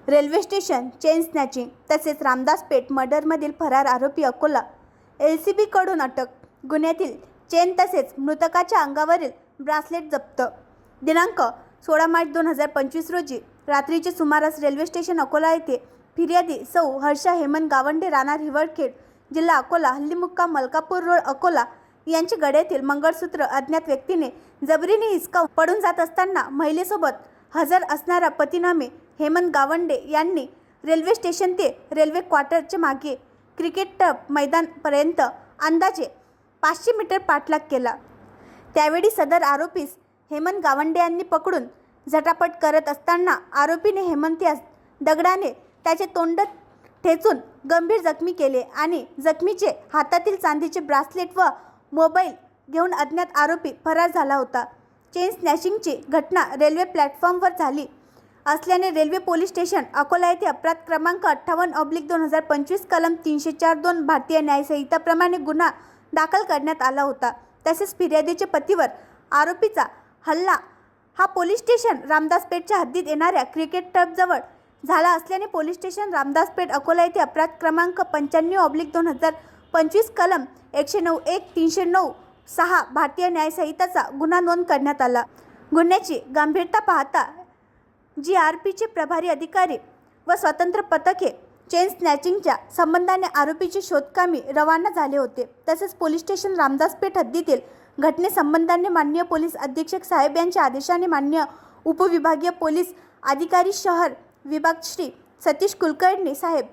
Railway station chain snatching तसेच रामदास पेठ मर्डरमधील फरार आरोपी अकोला LCB कडून अटक। गुन्ह्यातील चेन तसेच मृतकाच्या अंगावरील ब्रासलेट जप्त। दिनांक 16 मार्च 2025 रोजी रात्रीचे सुमारास रेल्वे स्टेशन अकोला येथे फिर्यादी सौ हर्षा हेमंत गावंडे राहणार हिवरखेड जिल्हा अकोला हल्ली मुक्काम मलकापूर रोड अकोला यांची गळ्यातील मंगळसूत्र अज्ञात व्यक्तीने जबरीने हिसकावून पडून जात असताना महिलेसोबत हजर असणारा पतीनामे हेमंत गावंडे यांनी रेल्वे स्टेशन ते रेल्वे क्वार्टरच्या मागे क्रिकेट टर्फ मैदानपर्यंत अंदाजे 500 मीटर पाठलाग केला। त्यावेळी सदर आरोपीस हेमंत गावंडे यांनी पकडून झटापट करत असताना आरोपीने हेमंत यास दगडाने त्याचे तोंड ठेचून गंभीर जखमी केले आणि जखमीचे हातातील चांदीचे ब्रासलेट व मोबाईल घेऊन अज्ञात आरोपी फरार झाला होता। चेन स्नॅचिंगची घटना रेल्वे प्लॅटफॉर्मवर झाली असल्याने रेल्वे पोलीस स्टेशन अकोला येथे अपराध क्रमांक 58/2025 कलम 304(2) भारतीय न्यायसंहिताप्रमाणे गुन्हा दाखल करण्यात आला होता। तसेच फिर्यादीच्या पतीवर आरोपीचा हल्ला हा पोलीस स्टेशन रामदास पेठच्या हद्दीत येणाऱ्या क्रिकेट टर्फजवळ झाला असल्याने पोलीस स्टेशन रामदास पेठ अकोला येथे अपराध क्रमांक 95/2025 कलम 109(1)(309)(6) भारतीय न्यायसंहिताचा गुन्हा नोंद करण्यात आला। गुन्ह्याची गंभीरता पाहता GRPचे प्रभारी अधिकारी व स्वतंत्र पथके चेन स्नॅचिंगच्या संबंधाने आरोपीची शोधकामी रवाना झाले होते। तसेच पोलीस स्टेशन रामदास पेठ हद्दीतील घटनेसंबंधाने माननीय पोलीस अधीक्षक साहेब यांच्या आदेशाने माननीय उपविभागीय पोलीस अधिकारी शहर विभाग श्री सतीश कुलकर्णी साहेब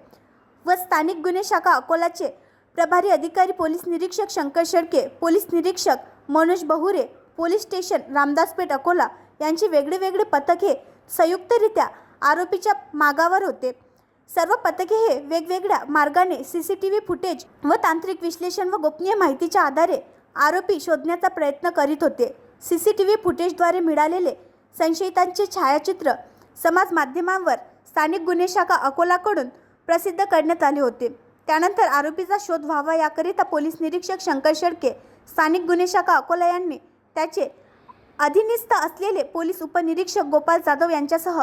व स्थानिक गुन्हे शाखा अकोलाचे प्रभारी अधिकारी पोलीस निरीक्षक शंकर शेळके, पोलीस निरीक्षक मनोज बहुरे, पोलीस स्टेशन रामदास पेठ अकोला यांची वेगवेगळे पथके संयुक्तरित्या आरोपीच्या मागावर होते। सर्व पथके हे वेगवेगळ्या मार्गाने CCTV फुटेज व तांत्रिक विश्लेषण व गोपनीय माहितीच्या आधारे आरोपी शोधण्याचा प्रयत्न करीत होते। CCTV फुटेजद्वारे मिळालेले संशयितांचे छायाचित्र समाज माध्यमांवर स्थानिक गुन्हे शाखा अकोलाकडून प्रसिद्ध करण्यात आले होते। त्यानंतर आरोपीचा शोध व्हावा याकरिता पोलीस निरीक्षक शंकर शेळके, स्थानिक गुन्हे शाखा अकोला यांनी त्याचे अधीनस्थ असलेले पोलीस उपनिरीक्षक गोपाल जाधव यांच्यासह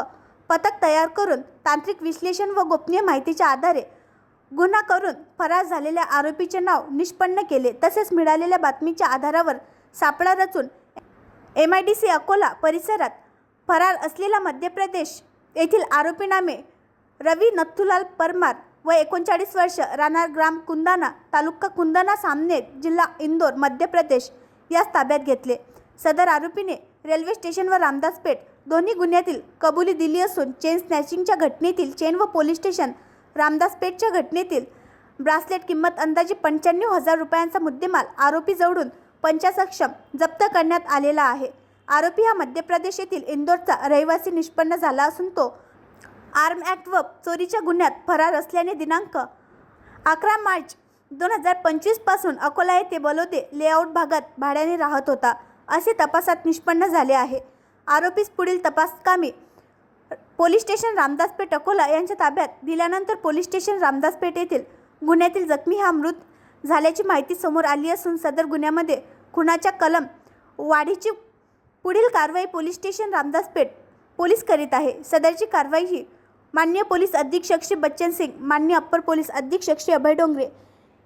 पथक तयार करून तांत्रिक विश्लेषण व गोपनीय माहितीच्या आधारे गुन्हा करून फरार झालेल्या आरोपीचे नाव निष्पन्न केले। तसेच मिळालेल्या बातमीच्या आधारावर सापळा रचून MIDC अकोला परिसरात फरार असलेला मध्य प्रदेश येथील आरोपी नामे रवी नथुलाल परमार व 39 वर्ष राहणार ग्राम कुंदाना तालुका कुंदाना सामनेर जिल्हा इंदोर मध्य प्रदेश यास ताब्यात घेतले। सदर आरोपीने रेल्वे स्टेशन व रामदास पेठ दोन्ही गुन्ह्यातील कबुली दिली असून चेन स्नॅचिंगच्या घटनेतील चेन व पोलीस स्टेशन रामदास पेठच्या घटनेतील ब्रासलेट किंमत अंदाजे 95,000 रुपयांचा मुद्देमाल आरोपी जवळून पंचसक्षम जप्त करण्यात आलेला आहे। आरोपी हा मध्य प्रदेश येथील इंदोरचा रहिवासी निष्पन्न झाला असून तो आर्म ॲक्ट व चोरीच्या गुन्ह्यात फरार असल्याने दिनांक 11 मार्च 2025 पासून अकोला येथे बलोदे लेआउट भागात भाड्याने राहत होता असे तपासात निष्पन्न झाले आहे। आरोपीस पुढील तपासकामी पोलीस स्टेशन रामदास पेठ अकोला यांच्या ताब्यात दिल्यानंतर पोलीस स्टेशन रामदास पेठ येथील गुन्ह्यातील जखमी हा मृत झाल्याची माहिती समोर आली असून सदर गुन्ह्यामध्ये खुनाच्या कलम वाढीची पुढील कारवाई पोलीस स्टेशन रामदास पेठ पोलीस करीत आहे। सदरची कारवाई ही माननीय पोलीस अधीक्षक श्री बच्चन सिंग, माननीय अप्पर पोलीस अधीक्षक श्री अभय डोंगरे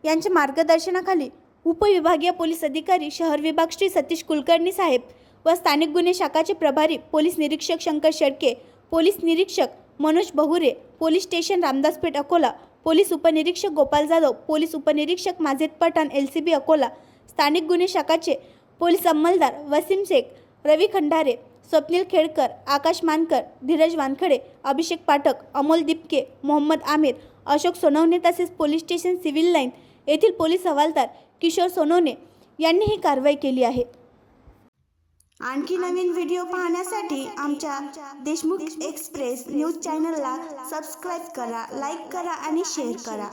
यांच्या मार्गदर्शनाखाली उपविभागीय पोलीस अधिकारी शहर विभाग श्री सतीश कुलकर्णी साहेब व स्थानिक गुन्हे शाखाचे प्रभारी पोलीस निरीक्षक शंकर शेळके, पोलीस निरीक्षक मनोज बहुरे, पोलीस स्टेशन रामदास पेठ अकोला, पोलीस उपनिरीक्षक गोपाल जाधव, पोलीस उपनिरीक्षक माजिद पठाण LCB अकोला, स्थानिक गुन्हे शाखाचे पोलीस अंमलदार वसीम शेख, रवी खंडारे, स्वप्नील खेडकर, आकाश मानकर, धीरज वानखडे, अभिषेक पाठक, अमोल दिपके, मोहम्मद आमिर, अशोक सोनवणे तसेच पोलीस स्टेशन सिव्हिल लाईन येथील पोलीस हवालदार किशोर सोनवणे यांनी ही कारवाई केली आहे। आणखी नवीन व्हिडिओ पाहण्यासाठी आमच्या देशमुख एक्सप्रेस न्यूज चॅनलला सबस्क्राईब करा, लाईक करा आणि शेअर करा।